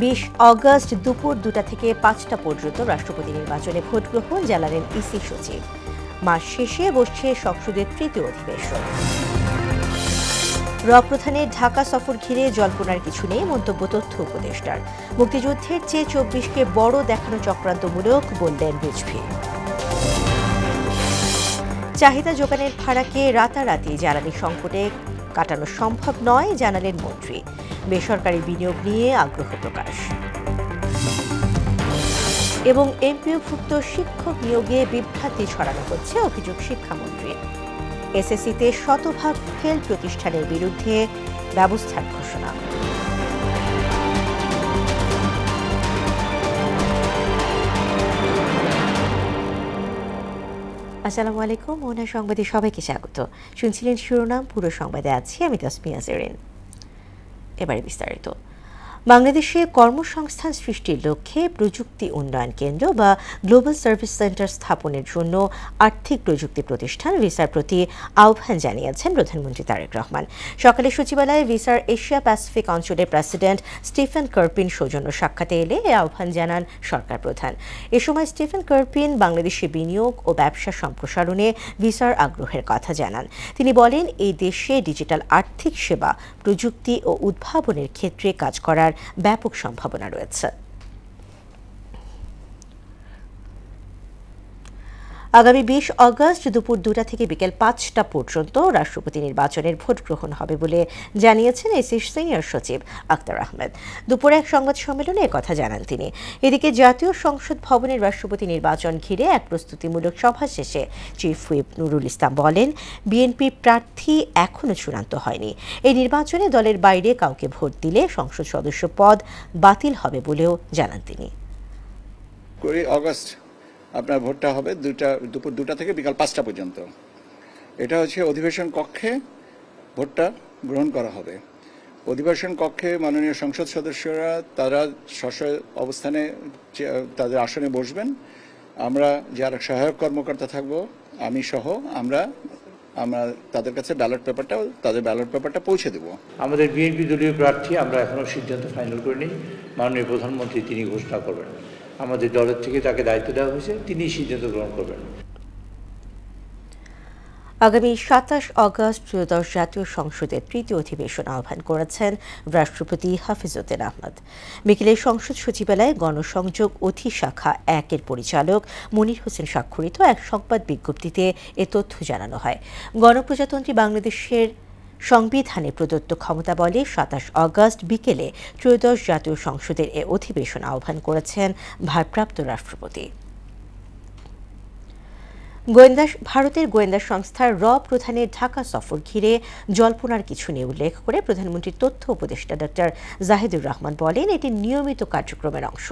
20 August দুপুর 2টা থেকে 5টা পর্যন্ত রাষ্ট্রপতি নির্বাচনে ভোট গ্রহণ জানালেন ইসি সচিব। মাস শেষে বসছে সংসদের তৃতীয় অধিবেশন। প্রধানের ঢাকা সফর ঘিরে জল্পনার কিছু নেই মন্তব্য তথ্য উপদেষ্টার। মুক্তিযুদ্ধের চেয়ে 24কে বড় দেখানো চক্রান্তমূলক বললেন রিজভী। চাহিদা যোগানের ফারাকে রাতারাতি জ্বালানি সংকটে কাটানো সম্ভব নয় জানালেন মন্ত্রী। বেসরকারি বিনিয়োগ নিয়ে আগ্রহ প্রকাশ। এবং এমপিওভুক্ত শিক্ষক নিয়োগে বিভ্রান্তি ছড়ানো হচ্ছে অভিযোগ শিক্ষামন্ত্রীর। এসএসসিতে শতভাগ ফেল প্রতিষ্ঠানের বিরুদ্ধে ব্যবস্থার ঘোষণা। আসসালামু আলাইকুম, মোহনা সংবাদে সবাইকে স্বাগত। শুনছিলেন শিরোনাম, পুরো সংবাদে আছি আমি তাসমিয়া জেরিন। এবারে বিস্তারিত। বাংলাদেশে কর্মসংস্থান সৃষ্টির লক্ষ্যে প্রযুক্তি উন্নয়ন কেন্দ্র বা গ্লোবাল সার্ভিস সেন্টার স্থাপনের জন্য আর্থিক প্রযুক্তি প্রতিষ্ঠান ভিসার প্রতি আহ্বান জানিয়েছেন প্রধানমন্ত্রী তারেক রহমান। সকালে সচিবালয়ে ভিসার এশিয়া প্যাসিফিক অঞ্চলের প্রেসিডেন্ট স্টিফেন কার্পিন সৌজন্য সাক্ষাতে এলে এ আহ্বান জানান সরকার প্রধান। এ সময় স্টিফেন কার্পিন বাংলাদেশে বিনিয়োগ ও ব্যবসা সম্প্রসারণে ভিসার আগ্রহের কথা জানান। তিনি বলেন, এই দেশে ডিজিটাল আর্থিক সেবা, প্রযুক্তি ও উদ্ভাবনের ক্ষেত্রে কাজ করার ব্যাপক সম্ভাবনা রয়েছে। আগামী 20 অগস্ট দুপুর 2টা থেকে বিকেল 5টা পর্যন্ত রাষ্ট্রপতি নির্বাচনের ভোট গ্রহণ হবে বলে জানিয়েছেন এসির সিনিয়র সচিব আক্তার আহমেদ। দুপুরে এক সংবাদ সম্মেলনে একথা জানান তিনি। এদিকে জাতীয় সংসদ ভবনের রাষ্ট্রপতি নির্বাচন ঘিরে এক প্রস্তুতিমূলক সভা শেষে চিফ হুইপ নুরুল ইসলাম বলেন, বিএনপি প্রার্থী এখনো চূড়ান্ত হয়নি। এই নির্বাচনে দলের বাইরে কাউকে ভোট দিলে সংসদ সদস্য পদ বাতিল হবে বলেও জানান তিনি। 20 অগস্ট আপনার ভোটটা হবে দুপুর 2টা থেকে বিকাল 5টা পর্যন্ত। এটা হচ্ছে অধিবেশন কক্ষে ভোটটা গ্রহণ করা হবে। অধিবেশন কক্ষে মাননীয় সংসদ সদস্যরা তারা স্ব অবস্থানে তাদের আসনে বসবেন। আমরা যারা সহায়ক কর্মকর্তা থাকব, আমি সহ আমরা তাদের কাছে তাদের ব্যালট পেপারটা পৌঁছে দেব। আমাদের বিএনপি দলীয় প্রার্থী আমরা এখনো সিদ্ধান্ত ফাইনাল করিনি। মাননীয় প্রধানমন্ত্রী তিনি ঘোষণা করবেন। আমাদের দলের থেকে তাকে দায়িত্ব দেওয়া হয়েছে, তিনি সিদ্ধান্ত গ্রহণ করবেন। আগামী 27 অগস্ট ত্রয়োদশ জাতীয় সংসদের তৃতীয় অধিবেশন আহ্বান করেছেন রাষ্ট্রপতি হাফিজউদ্দিন আহমদ। বিকেলে সংসদ সচিবালয়ে গণসংযোগ অধিশাখা 1-এর পরিচালক মনির হোসেন স্বাক্ষরিত এক সংবাদ বিজ্ঞপ্তিতে এ তথ্য জানানো হয়। গণপ্রজাতন্ত্রী বাংলাদেশের সংবিধানে প্রদত্ত ক্ষমতা বলে 27 অগস্ট বিকেলে ত্রয়োদশ জাতীয় সংসদের এ অধিবেশন আহ্বান করেছেন ভারপ্রাপ্ত রাষ্ট্রপতি। ভারতের গোয়েন্দা সংস্থার প্রধানের ঢাকা সফর ঘিরে জল্পনার কিছু নেই উল্লেখ করে প্রধানমন্ত্রীর তথ্য উপদেষ্টা ডক্টর জাহিদুর রহমান বলেন, এটি নিয়মিত কার্যক্রমের অংশ।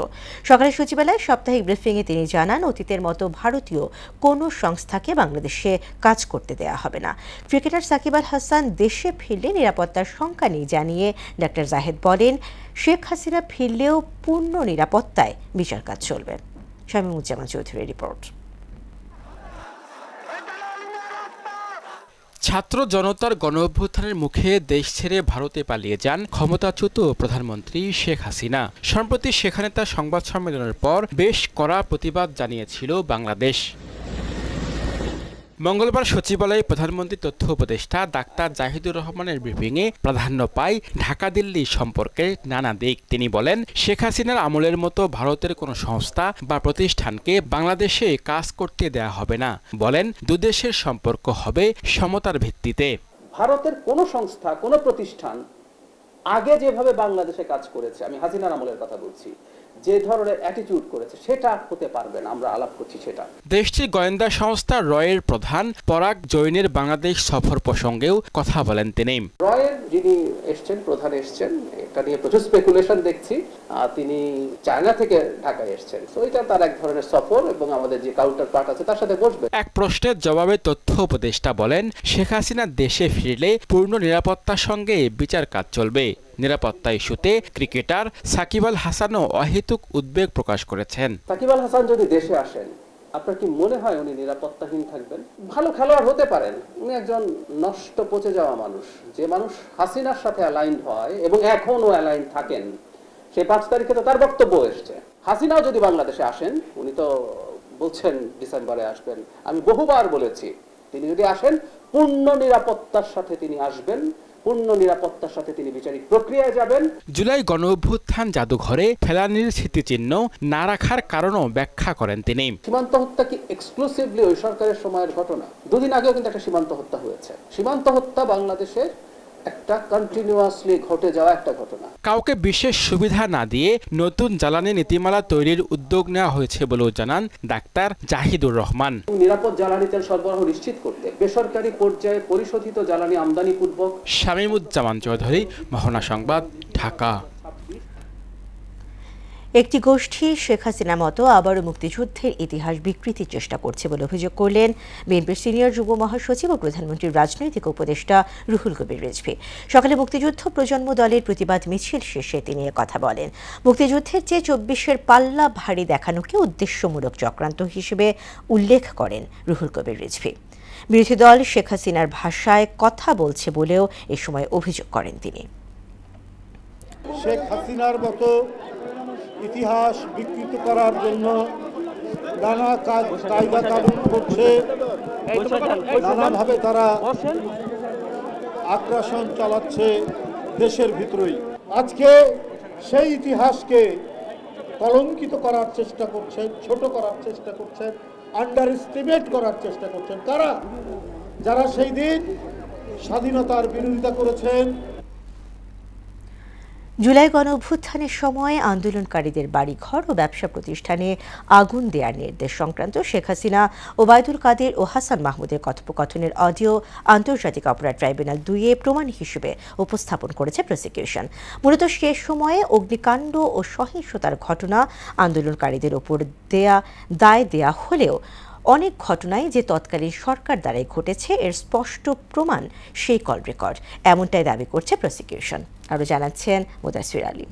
সকালে সচিবালয়ে সাপ্তাহিক ব্রিফিংয়ে তিনি জানান, অতীতের মতো ভারতীয় কোনো সংস্থাকে বাংলাদেশে কাজ করতে দেওয়া হবে না। ক্রিকেটার সাকিব আল হাসান দেশে ফিরলে নিরাপত্তার শঙ্কা নেই জানিয়ে ডক্টর জাহেদ বলেন, শেখ হাসিনা ফিরলেও পূর্ণ নিরাপত্তায় বিচার কাজ চলবে। শামীমুজ্জামান চৌধুরীর রিপোর্ট। ছাত্র জনতার গণঅভ্যুত্থানের মুখে দেশ ছেড়ে ভারতে পালিয়ে যান ক্ষমতাচ্যুত প্রধানমন্ত্রী শেখ হাসিনা। সম্প্রতি সেখানে তার সংবাদ সম্মেলনের পর বেশ কড়া প্রতিবাদ জানিয়েছিল বাংলাদেশ। মঙ্গলবার সচিবালয়ে প্রধানমন্ত্রী তথ্য উপদেষ্টা ডাক্তার জাহিদুর রহমানের ব্রিফিংয়ে প্রাধান্য পায় ঢাকা দিল্লি সম্পর্কে নানা দিক। তিনি বলেন, শেখ হাসিনার আমলের মতো ভারতের কোনো সংস্থা বা প্রতিষ্ঠানকে বাংলাদেশে কাজ করতে দেয়া হবে না। বলেন, দুদেশের সম্পর্ক হবে সমতার ভিত্তিতে। ভারতের কোনো সংস্থা, কোনো প্রতিষ্ঠান আগে যেভাবে বাংলাদেশে কাজ করেছে, আমি হাসিনার আমলের কথা বলছি, যে ধরনের অ্যাটিটিউড করেছে সেটা হতে পারবে না। আমরা আলাপ করছি সেটা। দেশটির গোয়েন্দা সংস্থা রয়ের প্রধান পরাগ জৈনের বাংলাদেশ সফর প্রসঙ্গেও কথা বলেন তিনি। রয়ের যিনি এসছেন, প্রধান এসছেন, এটা নিয়ে প্রচুর স্পেকুলেশন দেখছি। তিনি চায়না থেকে ঢাকায় এসছেন, তো এটা তার এক ধরনের সফর এবং আমাদের যে কাউন্টার পার্ট আছে তার সাথে বসবে। এক প্রশ্নের জবাবে তথ্য উপদেষ্টা বলেন, শেখ হাসিনা দেশে ফিরলে পূর্ণ নিরাপত্তার সঙ্গে বিচার কাজ চলবে। নিরাপত্তা ইস্যুতে ক্রিকেটার সাকিব আল হাসানও অহেতুক উদ্বেগ প্রকাশ করেছেন। সাকিব আল হাসান যদি দেশে আসেন, আপনার কি মনে হয় উনি নিরাপত্তাহীন থাকবেন? ভালো খেলোয়াড় হতে পারেন, উনি একজন নষ্ট পচে যাওয়া মানুষ, যে মানুষ হাসিনার সাথে অ্যালাইন্ড হয় এবং এখনও অ্যালাইন্ড থাকেন, সেই 5 তারিখে তো তার বক্তব্য এসছে। হাসিনাও যদি বাংলাদেশে আসেন, উনি তো বলছেন ডিসেম্বরে আসবেন, আমি বহুবার বলেছি তিনি যদি আসেন পূর্ণ নিরাপত্তার সাথে তিনি আসবেন, পূর্ণ নিরাপত্তার সাথে তিনি বিচারিক প্রক্রিয়ায় যাবেন। জুলাই গণ অভ্যুত্থান জাদুঘরে ফেলানির স্মৃতিচিহ্ন না রাখার কারণও ব্যাখ্যা করেন তিনি। সীমান্ত হত্যা কি এক্সক্লুসিভলি ওই সরকারের সময়ের ঘটনা? দুদিন আগেও কিন্তু একটা সীমান্ত হত্যা হয়েছে। সীমান্ত হত্যা বাংলাদেশের একটা কন্টিনিউয়াসলি ঘটে যাওয়া একটা ঘটনা। কাউকে বিশেষ সুবিধা না দিয়ে নতুন জ্বালানি নীতিমালা তৈরির উদ্যোগ নেওয়া হয়েছে বলেও জানান ডাক্তার জাহিদুর রহমান। নিরাপদ জ্বালানি তেল সরবরাহ নিশ্চিত করতে বেসরকারি পর্যায়ে পরিশোধিত জ্বালানি আমদানি পূর্বক। শামীমুজ্জামান চৌধুরী, মোহনা সংবাদ, ঢাকা। একটি গোষ্ঠী শেখ হাসিনার মতো আবারও মুক্তিযুদ্ধের ইতিহাস বিকৃতির চেষ্টা করছে বলে অভিযোগ করলেন বিএনপির সিনিয়র যুব মহাসচিব ও প্রধানমন্ত্রীর রাজনৈতিক উপদেষ্টা রুহুল কবির রিজভী। সকালে মুক্তিযুদ্ধ প্রজন্ম দলের প্রতিবাদ মিছিল শেষে তিনি কথা বলেন। মুক্তিযুদ্ধের চেয়ে 24-এর পাল্লা ভারী দেখানোকে উদ্দেশ্যমূলক চক্রান্ত হিসেবে উল্লেখ করেন রুহুল কবির রিজভী। বিরোধী দল শেখ হাসিনার ভাষায় কথা বলছে বলেও এ সময় অভিযোগ করেন তিনি। শেখ হাসিনার মতো ইতিহাস বিকৃত করার জন্য নানা কায়দা কানুন করছে, নানাভাবে তারা আগ্রাসন চালাচ্ছে দেশের ভিতরেই। আজকে সেই ইতিহাসকে কলঙ্কিত করার চেষ্টা করছেন, ছোট করার চেষ্টা করছেন, আন্ডার এস্টিমেট করার চেষ্টা করছেন কারা? যারা সেই দিন স্বাধীনতার বিরোধিতা করেছেন। জুলাই গণ অভ্যুত্থানের সময় আন্দোলনকারীদের বাড়িঘর ও ব্যবসা প্রতিষ্ঠানে আগুন দেওয়ার নির্দেশ সংক্রান্ত শেখ হাসিনা, ওবায়দুল কাদের ও হাসান মাহমুদের কথোপকথনের অডিও আন্তর্জাতিক অপরাধ ট্রাইব্যুনাল 2-এ প্রমাণ হিসেবে উপস্থাপন করেছে প্রসিকিউশন। মূলত সে সময়ে অগ্নিকাণ্ড ও সহিংসতার ঘটনা আন্দোলনকারীদের ওপর দায় দেয়া হলেও অনেক ঘটনায় যে তৎকালীন সরকার দ্বারাই ঘটেছে এর স্পষ্ট প্রমাণ সেই কল রেকর্ড, এমনটাই দাবি করছে প্রসিকিউশন। আরও জানাচ্ছেন মুদাসসির আলী।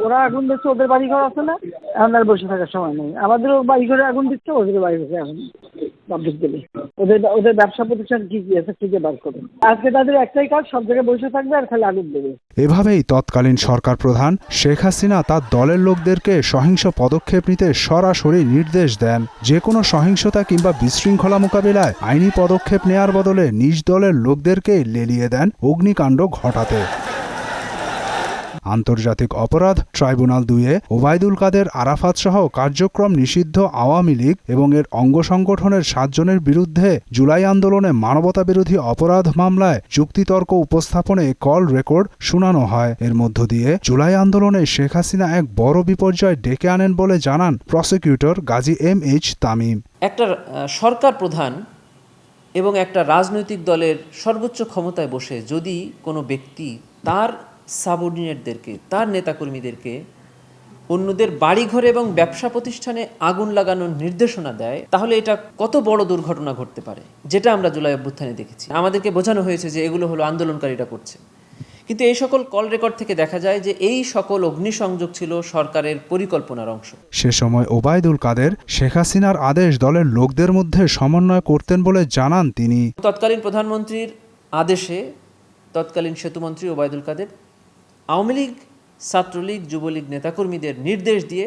ওরা আগুন দিচ্ছে, ওদের বাড়ি ঘর আছে না, এখন আর বসে থাকার সময় নেই। আমাদেরও বাড়ি ঘরে আগুন দিচ্ছে, ওদের বাড়ি ঘরে আগুন পাবলিক দিলে ওদের ব্যবসা প্রতিষ্ঠান কি কি আছে খুঁজে বার করবে। আজকে তাদের একটাই কাজ, সব জায়গায় বসে থাকবে আর খালি আগুন দেবে। এভাবেই তৎকালীন সরকার প্রধান শেখ হাসিনা তার দলের লোকদেরকে সহিংস পদক্ষেপ নিতে সরাসরি নির্দেশ দেন। যে কোনো সহিংসতা কিংবা বিশৃঙ্খলা মোকাবিলায় আইনি পদক্ষেপ নেয়ার বদলে নিজ দলের লোকদেরকে লেলিয়ে দেন অগ্নিকাণ্ড ঘটাতে। আন্তর্জাতিক অপরাধ ট্রাইব্যুনাল 2-এ ওবায়দুল কাদের, আরাফাত সহ কার্যক্রম নিষিদ্ধ আওয়ামী লীগ এবং এর অঙ্গ সংগঠনের 7 জনের বিরুদ্ধে জুলাই আন্দোলনে মানবতাবিরোধী অপরাধ মামলায় যুক্তিতর্ক উপস্থাপনে কল রেকর্ড শোনানো হয়। এর মধ্য দিয়ে জুলাই আন্দোলনে শেখ হাসিনা এক বড় বিপর্যয় ডেকে আনেন বলে জানান প্রসিকিউটর গাজী MH তামিম। একটা সরকার প্রধান এবং একটা রাজনৈতিক দলের সর্বোচ্চ ক্ষমতায় বসে যদি কোনো ব্যক্তি তার সাবঅর্ডিনেটদেরকে, তার নেতাকর্মীদেরকে অন্যদের বাড়িঘরে এবং ব্যবসা প্রতিষ্ঠানে আগুন লাগানোর নির্দেশনা দেয়, তাহলে এটা কত বড় দুর্ঘটনা ঘটতে পারে, যেটা আমরা জুলাই অভ্যুত্থানে দেখেছি। আমাদেরকে বোঝানো হয়েছে যে এগুলো হলো আন্দোলনকারীরা করছে, কিন্তু এই সকল কল রেকর্ড থেকে দেখা যায় যে এই সকল অগ্নিসংযোগ ছিল সরকারের পরিকল্পনার অংশ। সে সময় ওবায়দুল কাদের শেখ হাসিনার আদেশ দলের লোকদের মধ্যে সমন্বয় করতেন বলে জানান তিনি। তৎকালীন প্রধানমন্ত্রীর আদেশে তৎকালীন সেতুমন্ত্রী ওবায়দুল কাদের আওয়ামী লীগ, ছাত্রলীগ, যুবলীগ নেতাকর্মীদের নির্দেশ দিয়ে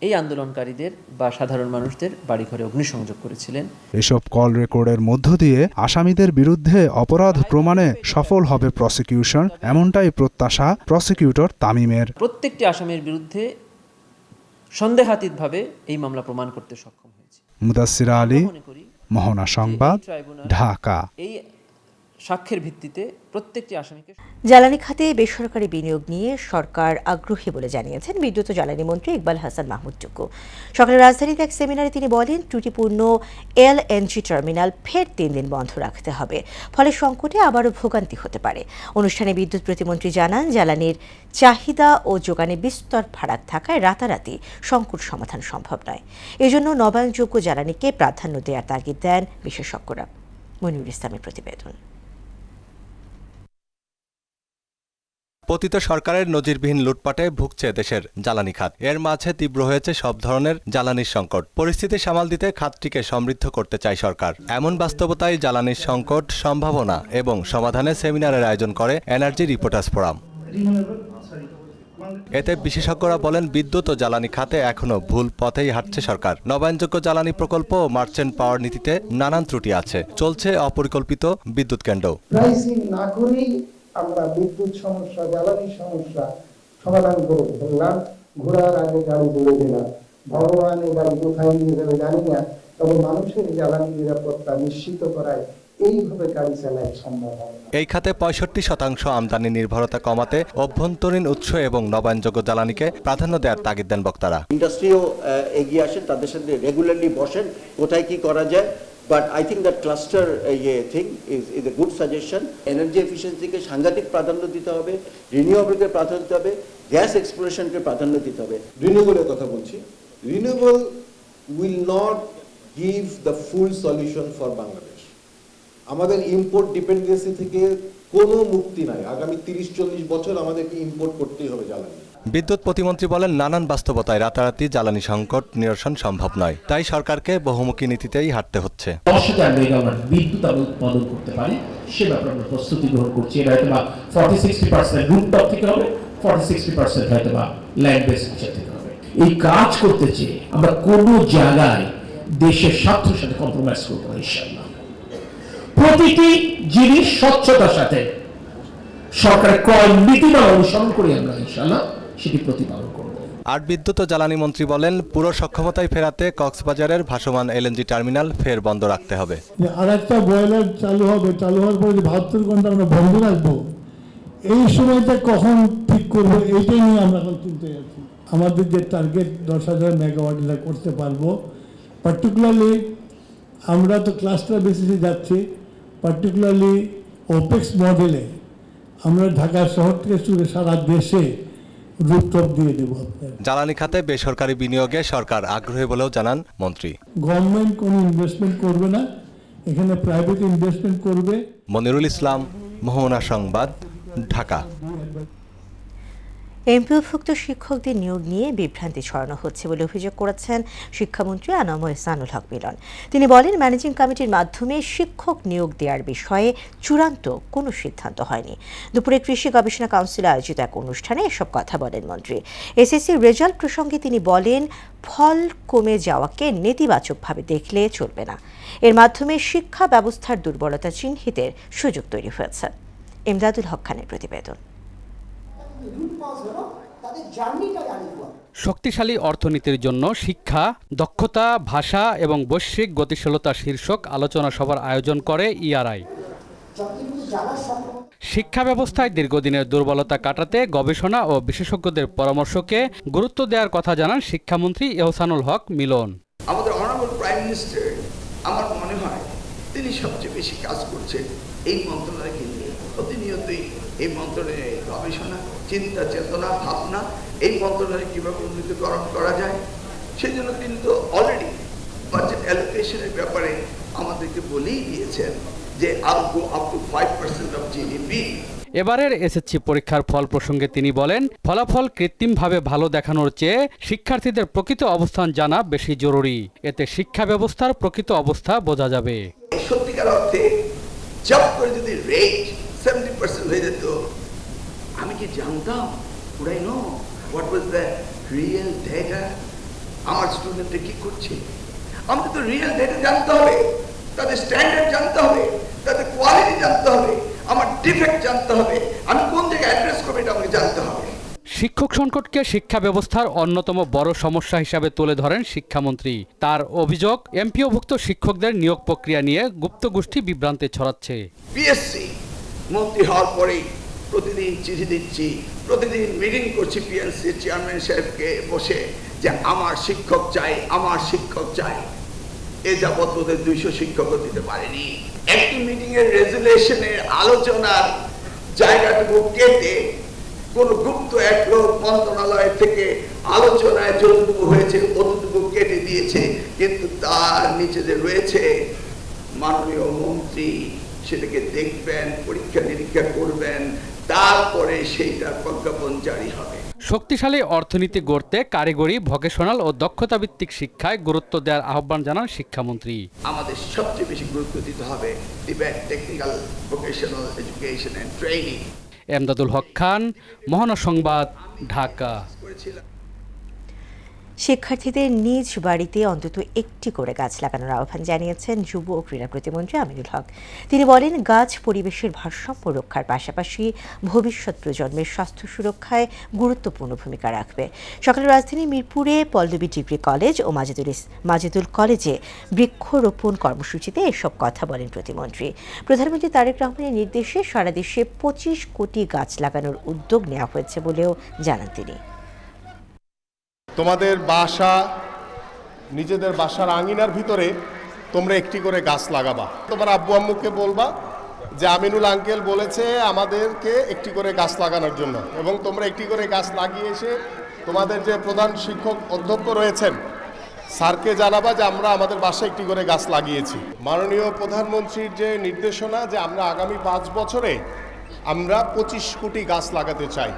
এই আন্দোলনকারীদের বা সাধারণ মানুষদের বাড়িঘরে অগ্নিসংযোগ করেছিলেন। এসব কল রেকর্ডের মধ্য দিয়ে আসামিদের বিরুদ্ধে অপরাধ প্রমাণে সফল হবে প্রসিকিউশন, এমনটাই প্রত্যাশা প্রসিকিউটর তামিমের। প্রত্যেকটি আসামির বিরুদ্ধে সন্দেহাতীতভাবে এই মামলা প্রমাণ করতে সক্ষম হয়েছে। মুদাসসির আলী, মোহনা সংবাদ, ঢাকা। এই সাক্ষ্যের ভিত্তিতে প্রত্যেকটি আসামিকে। জ্বালানি খাতে বেসরকারি বিনিয়োগ নিয়ে সরকার আগ্রহী বলে জানিয়েছেন বিদ্যুৎ ও জ্বালানি মন্ত্রী ইকবাল হাসান মাহমুদ টুকু। সকালে রাজধানীতে এক সেমিনারে তিনি বলেন, ত্রুটিপূর্ণ LNG টার্মিনাল ফের 3 দিন বন্ধ রাখতে হবে, ফলে সংকটে আবারও ভোগান্তি হতে পারে। অনুষ্ঠানে বিদ্যুৎ প্রতিমন্ত্রী জানান, জ্বালানির চাহিদা ও যোগানে বিস্তর ফারাক থাকায় রাতারাতি সংকট সমাধান সম্ভব নয়। এজন্য নবায়নযোগ্য জ্বালানিকে প্রাধান্য দেওয়ার তাগিদ দেন বিশেষজ্ঞরা। মনিরুল ইসলামের প্রতিবেদন। পতিত সরকারের নজিরবিহীন লুটপাটে ভুগছে দেশের জ্বালানি খাত। এর মাঝে তীব্র হয়েছে সব ধরনের জ্বালানির সংকট। পরিস্থিতি সামাল দিতে খাতটিকে সমৃদ্ধ করতে চায় সরকার। এমন বাস্তবতায় জ্বালানির সংকট, সম্ভাবনা এবং সমাধানে সেমিনারের আয়োজন করে এনার্জি রিপোর্টার্স ফোরাম। এতে বিশেষজ্ঞরা বলেন বিদ্যুৎ ও জ্বালানি খাতে এখনো ভুল পথেই হাঁটছে সরকার। নবায়নযোগ্য জ্বালানি প্রকল্প ও মার্চেন্ট পাওয়ার নীতিতে নানান ত্রুটি আছে, চলছে অপরিকল্পিত বিদ্যুৎ কেন্দ্র। প্রাইসিং না করেই আমরা বিদ্যুৎ সমস্যা, জ্বালানি সমস্যা সমাধান করে ফেললাম। ঘোড়ার আগে গাড়ি দৌড়ে দিলাম। ভগবান এই গাড়ি কোথায় নিয়ে যাবে জানি না, তবে মানুষের জ্বালানি নিরাপত্তা নিশ্চিত করায় এইভাবে গাড়ি চালায় সম্ভব হবে না। এই খাতে 65% আমদানি নির্ভরতা কমাতে অভ্যন্তরীণ উৎস এবং নবায়নযোগ্য জ্বালানিকে প্রাধান্য দেওয়ার তাগিদ দেন বক্তারা। ইন্ডাস্ট্রিও এগিয়ে আসেন, তাদের সাথে রেগুলারলি বসেন, কোথায় কি করা যায়। But I think that cluster thing is a good suggestion. Energy এফিসিয়েন্সিকে সাংঘাতিক প্রাধান্য দিতে হবে, রিনিউয়েবলকে প্রাধান্য দিতে হবে, গ্যাস এক্সপ্লোরেশনকে প্রাধান্য দিতে হবে। রিনিউয়েবলের কথা বলছি, renewable will not give the full solution for Bangladesh. আমাদের ইম্পোর্ট ডিপেন্ডেন্সি থেকে কোনো মুক্তি নাই। আগামী 30-40 বছর আমাদেরকে ইম্পোর্ট করতেই হবে জ্বালানি। বিদ্যুৎ প্রতিমন্ত্রী বলেন নানান বাস্তবতায় রাতারাতি জ্বালানি সংকট নিরসন সম্ভব নয়, তাই সরকারকে বহুমুখী নীতিতেই হাঁটতে হচ্ছে। 10,000 মেগাওয়াট বিদ্যুৎ আমরা উৎপাদন করতে পারি, সে ব্যাপারে আমরা প্রস্তুতি গ্রহণ করছি। এটা হয়তো বা 40-60% রুফটপ থেকে হবে, 40-60% হয়তো বা ল্যান্ড বেস থেকে হবে। এই কাজ করতে চেয়ে আমরা কোনো জায়গায় দেশের স্বার্থের সাথে কম্প্রোমাইজ করবো না ইনশাআল্লাহ। প্রতিটি জিনিস স্বচ্ছতার সাথে সরকারের ক্রয় নীতিমালা অনুসরণ করে আমরা ইনশাআল্লাহ সেটি প্রতিপালন করব। আর বিদ্যুৎ ও জ্বালানি মন্ত্রী বলেন পুরো সক্ষমতায় ফেরাতে কক্সবাজারের ভাসমান এলএনজি টার্মিনাল ফের বন্ধ রাখতে হবে। আর একটা বয়লার চালু হবে, চালু হওয়ার পরে 72 ঘন্টা আমরা বন্ধ রাখবো, এই সময়টা কখন ঠিক করবো এইটাই নিয়ে আমরা এখন চিন্তায় আছি। আমাদের যে টার্গেট 10,000 মেগাওয়াট এটা করতে পারবো। পার্টিকুলারলি আমরা তো ক্লাস্টার বেসিসে যাচ্ছি, পার্টিকুলারলি ওপেক্স মডেলে আমরা ঢাকা শহর থেকে শুরু সারা দেশে রুফটপ দিয়ে দেব। জ্বালানি খাতে বেসরকারি বিনিয়োগে সরকার আগ্রহী বলেও জানান মন্ত্রী। গভর্নমেন্ট কোনো ইনভেস্টমেন্ট করবে না, এখানে প্রাইভেট ইনভেস্টমেন্ট করবে। মনিরুল ইসলাম, মোহনা সংবাদ, ঢাকা। এমপিওভুক্ত শিক্ষকদের নিয়োগ নিয়ে বিভ্রান্তি ছড়ানো হচ্ছে বলে অভিযোগ করেছেন শিক্ষামন্ত্রী আনাম এহসানুল হক মিলন। তিনি বলেন ম্যানেজিং কমিটির মাধ্যমে শিক্ষক নিয়োগ দেওয়ার বিষয়ে চূড়ান্ত কোনো সিদ্ধান্ত হয়নি। দুপুরে কৃষি গবেষণা কাউন্সিলে আয়োজিত এক অনুষ্ঠানে এসব কথা বলেন মন্ত্রী। এসএসসির রেজাল্ট প্রসঙ্গে তিনি বলেন ফল কমে যাওয়াকে নেতিবাচকভাবে দেখলে চলবে না, এর মাধ্যমে শিক্ষা ব্যবস্থার দুর্বলতা চিহ্নিতের সুযোগ তৈরি হয়েছে। ইমদাদুল হক খানের প্রতিবেদন। শক্তিশালী অর্থনীতির জন্য শিক্ষা, দক্ষতা, ভাষা এবং বৈশ্বিক গতিশীলতা শীর্ষক আলোচনা সভার আয়োজন করে ইআরআই। শিক্ষা ব্যবস্থায় দীর্ঘদিনের দুর্বলতা কাটাতে গবেষণা ও বিশেষজ্ঞদের পরামর্শকে গুরুত্ব দেওয়ার কথা জানান শিক্ষামন্ত্রী এহসানুল হক মিলন। আমাদের অনারেবল প্রাইম মিনিস্টার, আমার মনে হয় তিনি সবচেয়ে বেশি কাজ করছেন এই মন্ত্রণালয়কে নিয়ে। প্রতিনিয়তই এই মন্ত্রণালয়ের গবেষণা, চিন্তা, চেতনা, ভাবনা, এই মন্ত্রণালয় কীভাবে উন্নীতকরণ করা যায়, সেই জন্য তিনি তো অলরেডি বাজেট অ্যালোকেশনের ব্যাপারে আমাদেরকে বলেই দিয়েছেন যে আপ টু 5% অফ জিডিপি। এবারের এসএসসি পরীক্ষার ফল প্রসঙ্গে তিনি বলেন ফলাফল কৃত্রিমভাবে ভালো দেখানোর চেয়ে শিক্ষার্থীদের প্রকৃত অবস্থান জানা বেশি জরুরি, এতে শিক্ষা ব্যবস্থার প্রকৃত অবস্থা বোঝা যাবে। সত্যিকার অর্থে জব করে যদি রেট 70% হয়ে যেত, আমি কি জানতাম? Would I know what was the real data? আমার স্টুডেন্টরা কি করছে? আমাকে তো রিয়েল ডেটা জানতে হবে, তাদের স্ট্যান্ডার্ড জানতে হবে, তাদের কোয়ালিটি জানতে হবে, আমার ডিফেক্ট জানতে হবে, আমি কোন জায়গায় অ্যাড্রেস করবো এটা আমাকে জানতে হবে। শিক্ষক সংকটকে শিক্ষা ব্যবস্থার অন্যতম বড় সমস্যা হিসাবে তুলে ধরেন শিক্ষামন্ত্রী। তার অভিযোগ এমপিওভুক্ত শিক্ষকদের নিয়োগ প্রক্রিয়া নিয়ে গুপ্ত গোষ্ঠী বিভ্রান্তি ছড়াচ্ছে। পিএসসি মন্ত্রী হওয়ার পরে প্রতিদিন চিঠি দিচ্ছি, প্রতিদিন মিটিং করছি পিএসসি চেয়ারম্যান সাহেবকে বসে যে আমার শিক্ষক চাই, আমার শিক্ষক চাই। এ যাবৎ ওদের 200 শিক্ষকও দিতে পারেনি। একটি মিটিং এর রেজুলেশনের আলোচনার জায়গাটুকু কেটে কোন গুপ্ত এক লোক মন্ত্রণালয় থেকে আলোচনায় যতটুকু হয়েছে অতটুকু কেটে দিয়েছে, কিন্তু তার নিচে যে রয়েছে মাননীয় মন্ত্রী সেটাকে দেখবেন, পরীক্ষা নিরীক্ষা করবেন, তারপরে সেইটার প্রজ্ঞাপন জারি হবে। শক্তিশালী অর্থনীতি গড়তে কারিগরি, ভোকেশনাল ও দক্ষতা ভিত্তিক শিক্ষায় গুরুত্ব দেওয়ার আহ্বান জানান শিক্ষামন্ত্রী। আমাদের সবচেয়ে বেশি গুরুত্ব দিতে হবে technical vocational education and training. Emdadul Haque Khan, Mohona সংবাদ, ঢাকা। শিক্ষার্থীদের নিজ বাড়িতে অন্তত একটি করে গাছ লাগানোর আহ্বান জানিয়েছেন যুব ও ক্রীড়া প্রতিমন্ত্রী আমিনুল হক। তিনি বলেন, গাছ পরিবেশের ভারসাম্য রক্ষার পাশাপাশি ভবিষ্যৎ প্রজন্মের স্বাস্থ্য সুরক্ষায় গুরুত্বপূর্ণ ভূমিকা রাখবে। সকালে রাজধানী মিরপুরে পল্লবী ডিগ্রি কলেজ ও মাজেদুল কলেজে বৃক্ষরোপণ কর্মসূচিতে এসব কথা বলেন প্রতিমন্ত্রী। প্রধানমন্ত্রী তারেক রহমানের নির্দেশে সারা দেশে 25 কোটি গাছ লাগানোর উদ্যোগ নেওয়া হয়েছে বলেও জানান তিনি। তোমাদের বাসা, নিজেদের বাসার আঙিনার ভিতরে তোমরা একটি করে গাছ লাগাবা। তোমার আব্বু আম্মুকে বলবা যে আমিনুল আঙ্কেল বলেছে আমাদেরকে একটি করে গাছ লাগানোর জন্য, এবং তোমরা একটি করে গাছ লাগিয়ে এসে তোমাদের যে প্রধান শিক্ষক অধ্যক্ষ রয়েছেন স্যারকে জানাবা যে আমরা আমাদের বাসায় একটি করে গাছ লাগিয়েছি। মাননীয় প্রধানমন্ত্রীর যে নির্দেশনা যে আমরা আগামী 5 বছরে আমরা 25 কোটি গাছ লাগাতে চাই।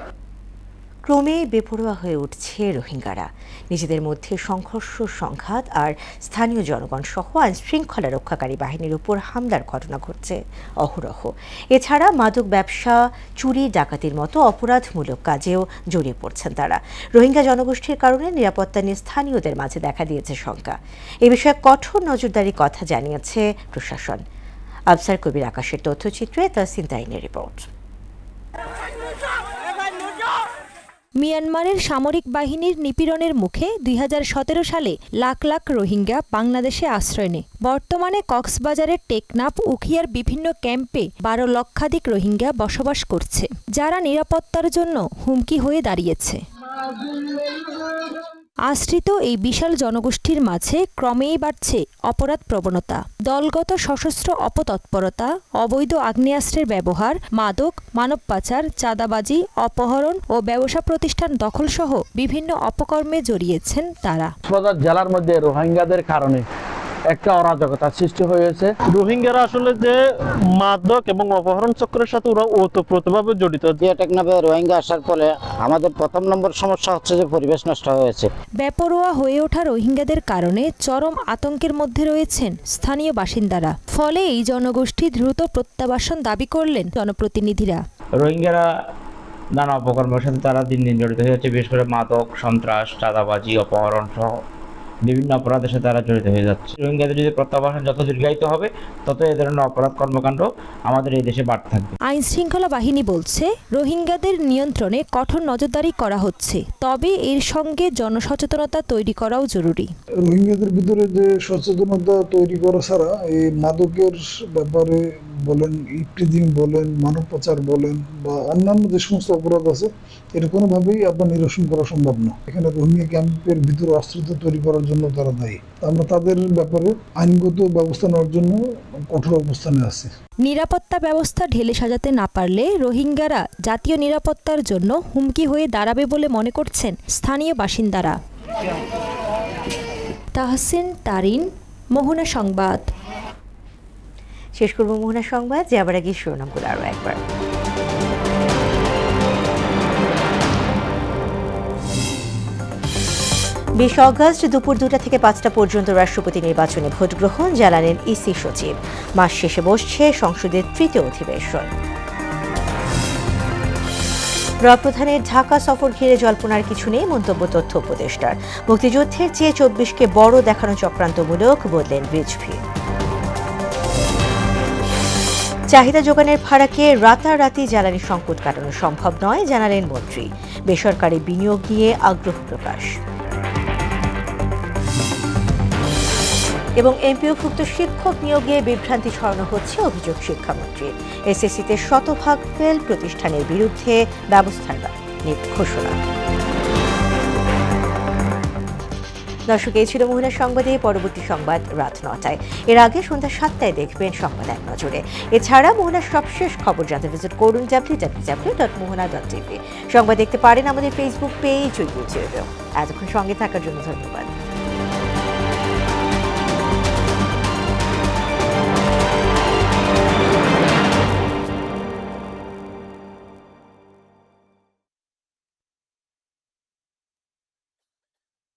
ক্রমে বেপরোয়া হয়ে উঠছে রোহিঙ্গারা। নিজেদের মধ্যে সংঘর্ষ, সংঘাত আর স্থানীয় জনগণ সহ আইন শৃঙ্খলা রক্ষাকারী বাহিনীর উপর হামলার ঘটনা ঘটছে অহরহ। এছাড়া মাদক ব্যবসা, চুরি, ডাকাতির মতো অপরাধমূলক কাজেও জড়িয়ে পড়ছেন তারা। রোহিঙ্গা জনগোষ্ঠীর কারণে নিরাপত্তা নিয়ে স্থানীয়দের মাঝে দেখা দিয়েছে শঙ্কা। এ বিষয়ে কঠোর নজরদারির কথা জানিয়েছে প্রশাসন। আফসার কবির আকাশের তথ্যচিত্রে তাহসিন তাইনের রিপোর্ট। মিয়ানমারের সামরিক বাহিনীর নিপীড়নের মুখে 2017 সালে লাখ লাখ রোহিঙ্গা বাংলাদেশে আশ্রয় নেয়। বর্তমানে কক্সবাজারের টেকনাফ, উখিয়ার বিভিন্ন ক্যাম্পে 12 লক্ষাধিক রোহিঙ্গা বসবাস করছে, যারা নিরাপত্তার জন্য হুমকি হয়ে দাঁড়িয়েছে। আশ্রিত এই বিশাল জনগোষ্ঠীর মাঝে ক্রমেই বাড়ছে অপরাধ প্রবণতা, দলগত সশস্ত্র অপতৎপরতা, অবৈধ আগ্নেয়াস্ত্রের ব্যবহার, মাদক, মানব পাচার, চাঁদাবাজি, অপহরণ ও ব্যবসা প্রতিষ্ঠান দখলসহ বিভিন্ন অপকর্মে জড়িয়েছেন তারা। কক্সবাজার জেলার মধ্যে রোহিঙ্গাদের কারণে একটা অরাজকতা সৃষ্টি হয়েছে। রোহিঙ্গারা আসলে যে মাদক এবং অপহরণ চক্রের সাথে ওরা ওতপ্রোতভাবে জড়িত। টেকনাফে রোহিঙ্গা আসার ফলে আমাদের প্রথম নম্বর সমস্যা হচ্ছে যে পরিবেশ নষ্ট হয়েছে। বেপরোয়া হয়ে ওঠা রোহিঙ্গাদের কারণে চরম আতঙ্কের মধ্যে রয়েছেন স্থানীয় বাসিন্দারা। ফলে এই জনগোষ্ঠী দ্রুত প্রত্যাবাসন দাবি করলেন জনপ্রতিনিধিরা। রোহিঙ্গারা নানা অপকর্মের সাথে তারা দিন দিন জড়িত হয়ে যাচ্ছে, বিশেষ করে মাদক, সন্ত্রাস, চাঁদাবাজি, অপহরণ সহ বিভিন্ন অপরাধের সাথে তারা জড়িত হয়ে যাচ্ছে। রোহিঙ্গাদের যদি প্রত্যাবাসন যত দীর্ঘায়িত হবে, তত এই ধরনের অপরাধ কর্মকাণ্ড আমাদের এই দেশে বাড়তে থাকবে। আইন শৃঙ্খলা বাহিনী বলছে, রোহিঙ্গাদের নিয়ন্ত্রণে কঠোর নজরদারি করা হচ্ছে, তবে এর সঙ্গে জনসচেতনতা তৈরি করাও জরুরি। রোহিঙ্গাদের ভিতরে যে সচেতনতা তৈরি করা ছাড়া এই মাদকের ব্যাপারে বলেন, ইফটিজিং বলেন, মানব পাচার বলেন বা অন্যান্য যে সমস্ত অপরাধ আছে, এটা কোনোভাবেই আপনার নিরসন করা সম্ভব না। এখানে রোহিঙ্গা ক্যাম্পের ভিতরে অস্ত্রতা তৈরি করার জন্য তারা দায়ী। আমরা তাদের ব্যাপারে আইনগত ব্যবস্থা নেওয়ার জন্য কঠোর অবস্থানে আছি। নিরাপত্তা ব্যবস্থা ঢেলে সাজাতে না পারলে রোহিঙ্গারা জাতীয় নিরাপত্তার জন্য হুমকি হয়ে দাঁড়াবে বলে মনে করছেন স্থানীয় বাসিন্দারা। তাহসিন তারিন, মোহনা সংবাদ। শেষ করব মোহনা সংবাদ, যে আবার আগে শিরোনামগুলো আরও একবার। 20 অগস্ট দুপুর 2টা থেকে 5টা পর্যন্ত রাষ্ট্রপতি নির্বাচনে ভোট গ্রহণ, জানালেন ইসি সচিব। মাস শেষে বসছে সংসদের তৃতীয় অধিবেশন। প্রধানের ঢাকা সফর ঘিরে জল্পনার কিছু নেই, মন্তব্য তথ্য উপদেষ্টার। মুক্তিযুদ্ধের চেয়ে 24কে বড় দেখানো চক্রান্তমূলক, বললেন রিজভী। চাহিদা যোগানের ফারাকে রাতারাতি জ্বালানি সংকট কাটানো সম্ভব নয়, জানালেন মন্ত্রী। বেসরকারি বিনিয়োগ নিয়ে আগ্রহ প্রকাশ। এবং এমপিওভুক্ত শিক্ষক নিয়োগে বিভ্রান্তি ছড়ানো হচ্ছে, অভিযোগ শিক্ষামন্ত্রী। এসএসসিতে 100% ফেল প্রতিষ্ঠানের বিরুদ্ধে ব্যবস্থার ঘোষণা। দর্শক, এই ছিল মোহনা সংবাদে। পরবর্তী সংবাদ রাত 9টায়। এর আগে সন্ধ্যা 7টায় দেখবেন সংবাদ এক নজরে। এছাড়া মোহনার সবশেষ খবর জানতে ভিজিট করুন www.mohana.tv। সংবাদ দেখতে পারেন আমাদের ফেসবুক পেজ ও ইউটিউবেও। এতক্ষণ সঙ্গে থাকার জন্য ধন্যবাদ।